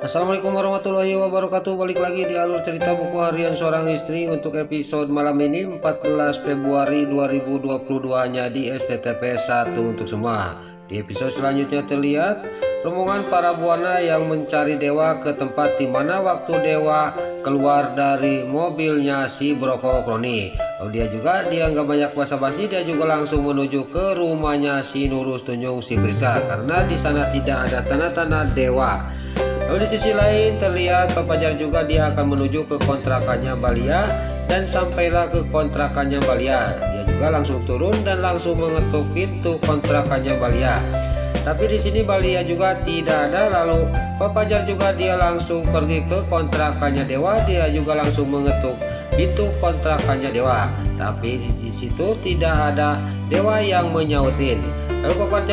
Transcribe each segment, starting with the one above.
Assalamualaikum warahmatullahi wabarakatuh. Balik lagi di alur cerita buku harian seorang istri untuk episode malam ini 14 Februari 2022 nya di STTP 1 untuk semua. Di episode selanjutnya terlihat rombongan para buana yang mencari Dewa ke tempat di mana waktu Dewa keluar dari mobilnya si Broko Kroni. Lalu dia nggak banyak basa-basi, dia juga langsung menuju ke rumahnya si Nurus Tunjung si Priska karena di sana tidak ada tanda-tanda Dewa. Lalu di sisi lain terlihat Pak Fajar juga dia akan menuju ke kontrakannya Balia, dan sampailah ke kontrakannya Balia. Dia juga langsung turun dan langsung mengetuk pintu kontrakannya Balia. Tapi di sini Balia juga tidak ada. Lalu Pak Fajar juga dia langsung pergi ke kontrakannya Dewa. Dia juga langsung mengetuk pintu kontrakannya Dewa. Tapi di situ tidak ada Dewa yang menyautin. Lalu Pak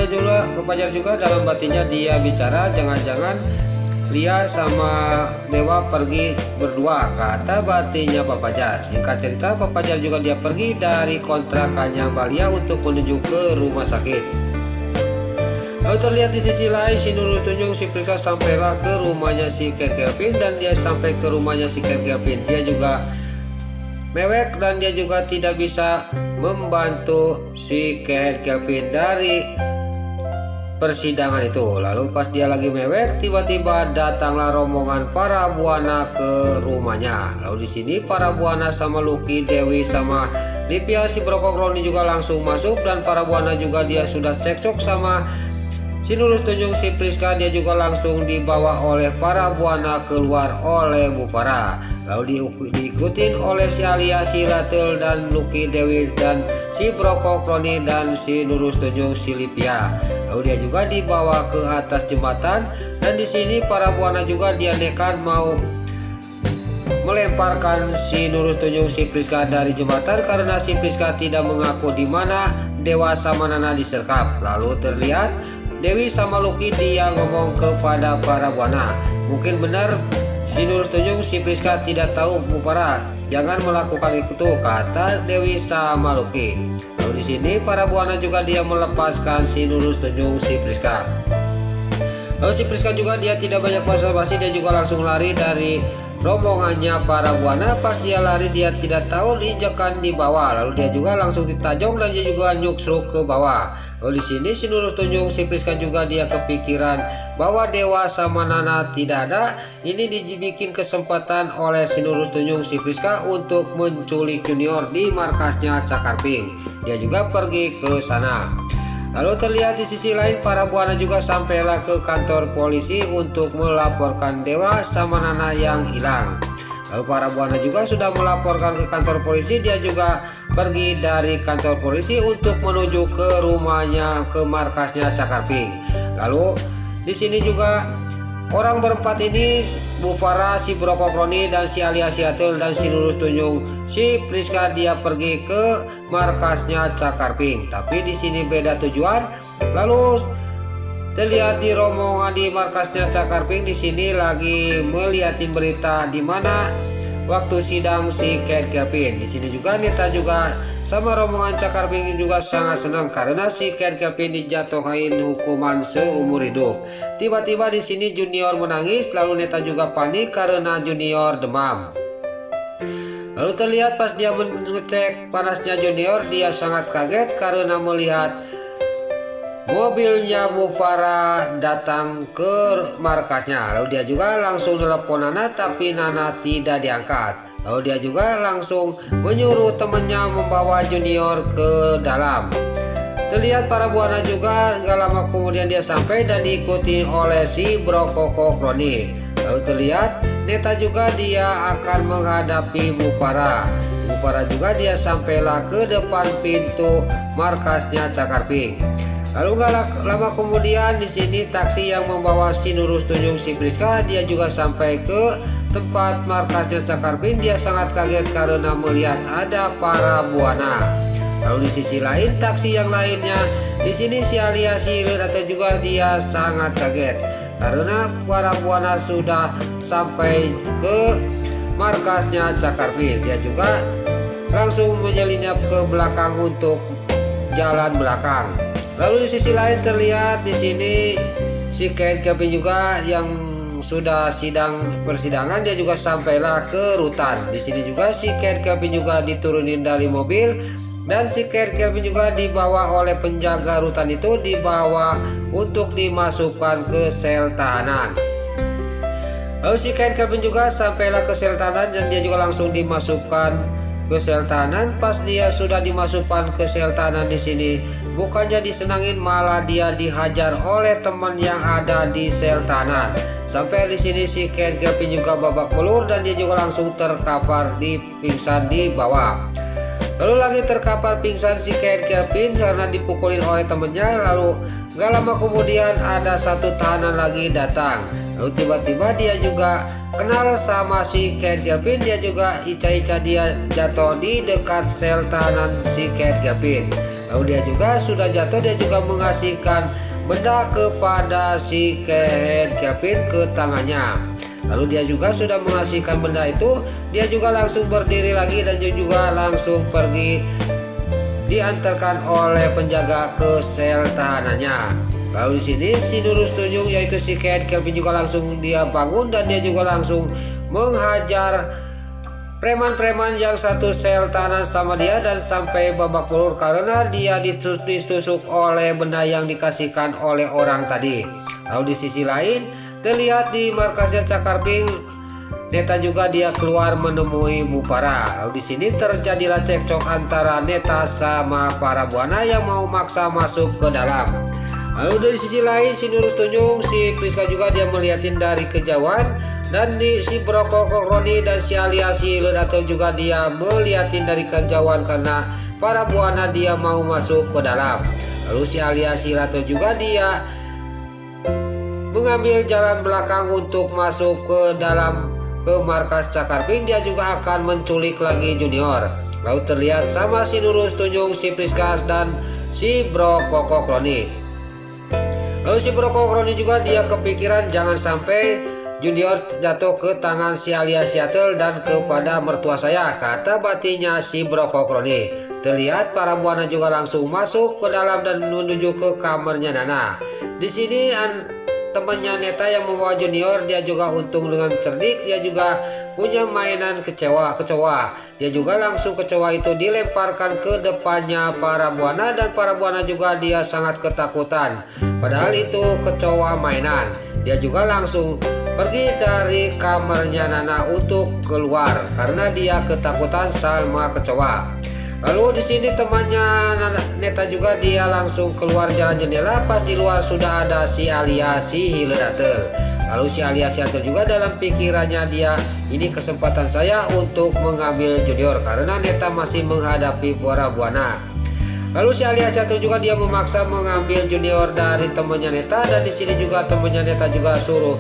Fajar juga dalam batinnya dia bicara, jangan-jangan Lia sama Dewa pergi berdua, kata batinnya Pak Fajar. Singkat cerita, Pak Fajar juga dia pergi dari kontrakannya Balia untuk menuju ke rumah sakit. Lalu terlihat di sisi lain si Nurul Tunjung si Priska sampailah ke rumahnya si Kelvin, dan dia sampai ke rumahnya si Kelvin. Dia juga mewek dan dia juga tidak bisa membantu si Kelvin dari persidangan itu. Lalu pas dia lagi mewek, tiba-tiba datanglah rombongan para buana ke rumahnya. Lalu di sini para buana sama Lucky, Dewi sama Lipia si Broko Kroni juga langsung masuk, dan para buana juga dia sudah cekcok sama si Nurus Tunjung si Priska. Dia juga langsung dibawa oleh para buana keluar oleh Bupara. Lalu diikutin oleh si Alia, si Latul dan Lucky, Dewi dan si Broko Kroni dan si Nurus Tunjung si Lipia. Lalu dia juga dibawa ke atas jembatan, dan di sini para buana juga dia nekat mau melemparkan si Nurus Tunjung si Priska dari jembatan karena si Priska tidak mengaku di mana Dewa sama Nana disergap. Lalu terlihat Dewi sama Lucky dia ngomong kepada para buana, mungkin benar si Nurus Tunjung si Priska tidak tahu Bupara, jangan melakukan itu, kata Dewi sama Lucky. Lalu di sini para buana juga dia melepaskan si Nurus Tunjung si Priska. Lalu si Priska juga dia tidak banyak basa-basi, dia juga langsung lari dari rombongannya para buana. Pas dia lari dia tidak tahu diinjakan di bawah, lalu dia juga langsung ditajong dan dia juga nyuksruk ke bawah. Lalu di sini si Nurul Tunjung si Priska juga dia kepikiran bahwa Dewa sama Nana tidak ada. Ini dibikin kesempatan oleh si Nurul Tunjung si Priska untuk menculik Junior di markasnya Cakarping. Dia juga pergi ke sana. Lalu terlihat di sisi lain para buana juga sampailah ke kantor polisi untuk melaporkan Dewa sama Nana yang hilang. Lalu para buana juga sudah melaporkan ke kantor polisi. Dia juga pergi dari kantor polisi untuk menuju ke rumahnya, ke markasnya Cakarping. Lalu di sini juga orang berempat ini, Bu Farah, si Broko Kroni dan si Alia Siatul dan si Nurus Tunjung si Priska dia pergi ke markasnya Cakarping. Tapi di sini beda tujuan. Lalu terlihat di rombongan di markasnya Cakarping di sini lagi melihatin berita di mana waktu sidang si Kelvin. Di sini juga Neta juga sama rombongan Cakarping juga sangat senang karena si Kelvin dijatuhin hukuman seumur hidup. Tiba-tiba di sini Junior menangis, lalu Neta juga panik karena Junior demam. Lalu terlihat pas dia mengecek panasnya Junior, dia sangat kaget karena melihat mobilnya Bu Farah datang ke markasnya. Lalu dia juga langsung telepon Nana, tapi Nana tidak diangkat. Lalu dia juga langsung menyuruh temannya membawa Junior ke dalam. Terlihat para buana juga gak lama kemudian dia sampai dan diikuti oleh si Broko Kroni. Lalu terlihat Neta juga dia akan menghadapi Bupara. Bupara juga dia sampailah ke depan pintu markasnya Cakarping. Lalu gak lama kemudian di sini taksi yang membawa si Nurus Tunjung si Priska dia juga sampai ke tempat markasnya Cakarping. Dia sangat kaget karena melihat ada para buana. Lalu di sisi lain taksi yang lainnya di sini si Alia si Latul juga dia sangat kaget karena para buana sudah sampai ke markasnya Cakarping. Dia juga langsung menyelinap ke belakang untuk jalan belakang. Lalu di sisi lain terlihat di sini si Kelvin juga yang sudah persidangan dia juga sampailah ke rutan. Di sini juga si Ken Kelvin juga diturunin dari mobil dan si Ken Kelvin juga dibawa oleh penjaga rutan itu, dibawa untuk dimasukkan ke sel tahanan. Lalu si Ken Kelvin juga sampailah ke sel tahanan dan dia juga langsung dimasukkan ke sel tahanan. Pas dia sudah dimasukkan ke sel tahanan, di sini bukannya disenangin, malah dia dihajar oleh teman yang ada di sel tahanan. Sampai di sini si Ken Kelvin juga babak belur dan dia juga langsung terkapar pingsan di bawah. Lalu lagi terkapar pingsan si Ken Kelvin karena dipukulin oleh temennya. Lalu gak lama kemudian ada satu tahanan lagi datang. Lalu tiba-tiba dia juga kenal sama si Ken Kelvin. Dia juga ica-ica dia jatuh di dekat sel tahanan si Ken Kelvin. Lalu dia juga sudah jatuh, dia juga mengasihkan benda kepada si Ken Kelvin ke tangannya. Lalu dia juga sudah mengasihkan benda itu, dia juga langsung berdiri lagi dan dia juga langsung pergi, diantarkan oleh penjaga ke sel tahanannya. Lalu di sini si Nurul Tunjung yaitu si Ken Kelvin juga langsung dia bangun dan dia juga langsung menghajar preman-preman yang satu sel tahanan sama dia dan sampai babak belur karena dia ditusuk oleh benda yang dikasihkan oleh orang tadi. Lalu di sisi lain terlihat di markasnya Cakarping, Neta juga dia keluar menemui Bupara. Lalu di sini terjadilah cekcok antara Neta sama para buana yang mau maksa masuk ke dalam. Lalu dari sisi lain si Nurul Tunjung, si Priska juga dia melihatin dari kejauhan dan si Brokok Roni dan si alias si Ledatel juga dia melihatin dari kejauhan karena para buana dia mau masuk ke dalam. Lalu si alias si Ledatel juga dia mengambil jalan belakang untuk masuk ke dalam ke markas Cakarping. Dia juga akan menculik lagi Junior. Lalu terlihat sama si Nurul Tunjung, si Priska dan si Brokok Roni. Lalu si Brokok Roni juga dia kepikiran jangan sampai Junior jatuh ke tangan si alias Seattle dan kepada mertua saya, kata batinnya si Brokok Roni. Terlihat para buana juga langsung masuk ke dalam dan menuju ke kamarnya Nana. Di sini temannya Neta yang membawa Junior dia juga untung dengan cerdik, dia juga punya mainan kecoa. Dia juga langsung kecoa itu dilemparkan ke depannya para buana dan para buana juga dia sangat ketakutan. Padahal itu kecoa mainan. Dia juga langsung pergi dari kamarnya Nana untuk keluar karena dia ketakutan sama kecoa. Lalu di sini temannya Neta juga dia langsung keluar jalan jendela. Pas di luar sudah ada si alias si Hiledatel. Lalu si alias Hiledatel juga dalam pikirannya dia, ini kesempatan saya untuk mengambil Junior karena Neta masih menghadapi para buana. Lalu si alias Hiledatel juga dia memaksa mengambil Junior dari temannya Neta dan di sini juga temannya Neta juga suruh,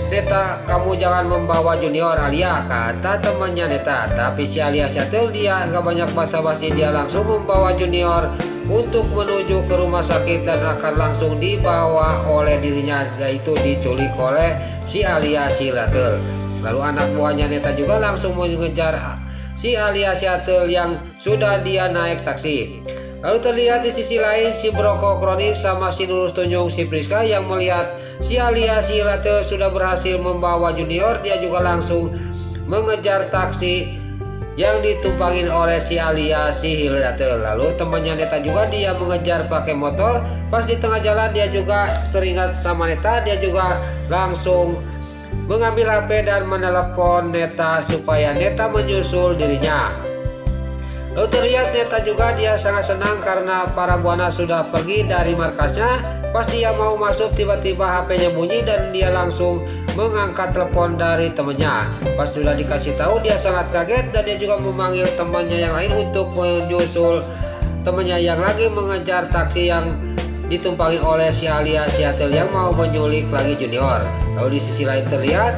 Neta, kamu jangan membawa Junior Alia, kata temannya Neta. Tapi si alias Seattle dia nggak banyak basa-basi, dia langsung membawa Junior untuk menuju ke rumah sakit dan akan langsung dibawa oleh dirinya, yaitu diculik oleh si alias Seattle. Lalu anak buahnya Neta juga langsung mengejar si alias Seattle yang sudah dia naik taksi. Lalu terlihat di sisi lain si Brokok Roni sama si Nurul Tunjung, si Priska yang melihat si alias si Ledatel sudah berhasil membawa Junior. Dia juga langsung mengejar taksi yang ditumpangin oleh si alias si Ledatel. Lalu temannya Neta juga dia mengejar pakai motor. Pas di tengah jalan dia juga teringat sama Neta. Dia juga langsung mengambil HP dan menelepon Neta supaya Neta menyusul dirinya. Lalu terlihat Neta juga dia sangat senang karena para buana sudah pergi dari markasnya. Pas dia mau masuk tiba-tiba HP-nya bunyi dan dia langsung mengangkat telepon dari temannya. Pas sudah dikasih tahu dia sangat kaget dan dia juga memanggil temannya yang lain untuk menyusul temannya yang lagi mengejar taksi yang ditumpangin oleh si alias Seattle yang mau menyulik lagi Junior. Lalu di sisi lain terlihat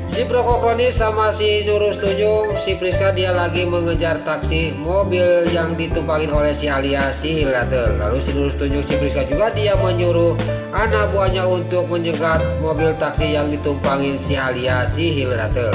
si Brokok Roni sama si Nurul Tunjung, si Priska dia lagi mengejar taksi mobil yang ditumpangin oleh si alias si Ledatel. Lalu si Nurul Tunjung, si Priska juga dia menyuruh anak buahnya untuk menjegat mobil taksi yang ditumpangin si alias si Ledatel.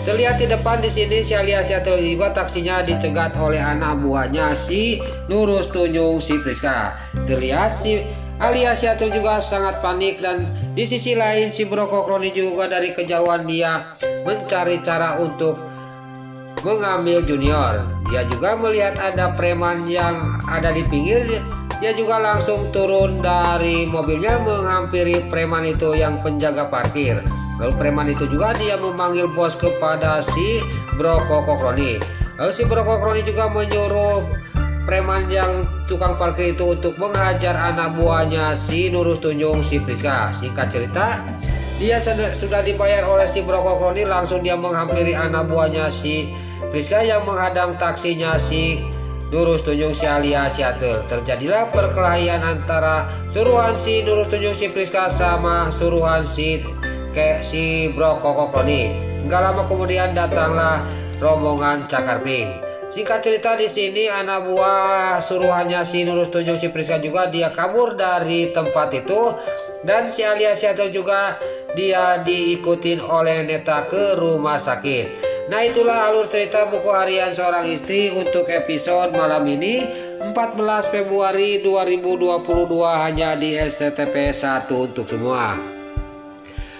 Terlihat di depan di sini si alias Seattle juga taksinya dicegat oleh anak buahnya si Nurul Tunjung, si Priska. Terlihat si alias Yatul juga sangat panik, dan di sisi lain si Bro Kokroni juga dari kejauhan dia mencari cara untuk mengambil Junior. Dia juga melihat ada preman yang ada di pinggir. Dia juga langsung turun dari mobilnya menghampiri preman itu yang penjaga parkir. Lalu preman itu juga dia memanggil bos kepada si Bro Kokroni. Lalu si Bro Kokroni juga menyuruh preman yang tukang parkir itu untuk menghajar anak buahnya si Nurul Tunjung, si Friska. Singkat cerita, dia sudah dibayar oleh si Bro Kokroni, langsung dia menghampiri anak buahnya si Friska yang menghadang taksinya si Nurul Tunjung si alias Yatul. Terjadilah perkelahian antara suruhan si Nurul Tunjung si Friska sama suruhan si Bro Kokroni. Enggak lama kemudian datanglah rombongan Cakar Pink. Singkat cerita, di sini anak buah suruhannya si Nurul Tunjung si Friska juga dia kabur dari tempat itu, dan si alias Yatul juga dia diikutin oleh Neta ke rumah sakit. Nah, itulah alur cerita buku harian seorang istri untuk episode malam ini 14 Februari 2022 hanya di SCTP 1 untuk semua.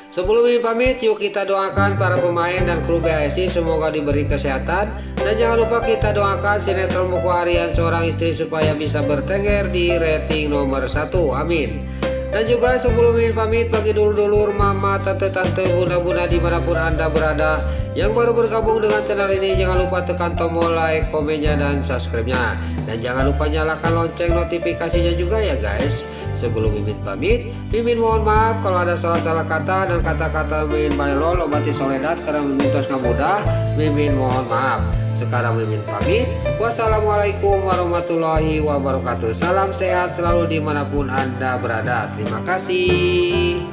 Sebelum ini pamit, yuk kita doakan para pemain dan kru BHSI semoga diberi kesehatan, dan jangan lupa kita doakan sinetron buku harian seorang istri supaya bisa bertengger di rating nomor 1. Amin. Dan juga sebelum ini pamit, bagi dulur-dulur, mama, tante-tante, bunda-bunda dimanapun Anda berada yang baru bergabung dengan channel ini, jangan lupa tekan tombol like, komennya, dan subscribe-nya. Dan jangan lupa nyalakan lonceng notifikasinya juga ya guys. Sebelum Mimin pamit, Mimin mohon maaf kalau ada salah-salah kata dan kata-kata Mimin balelol obati soledad karena Mimin tos mudah. Mimin mohon maaf. Sekarang Mimin pamit. Wassalamualaikum warahmatullahi wabarakatuh. Salam sehat selalu dimanapun Anda berada. Terima kasih.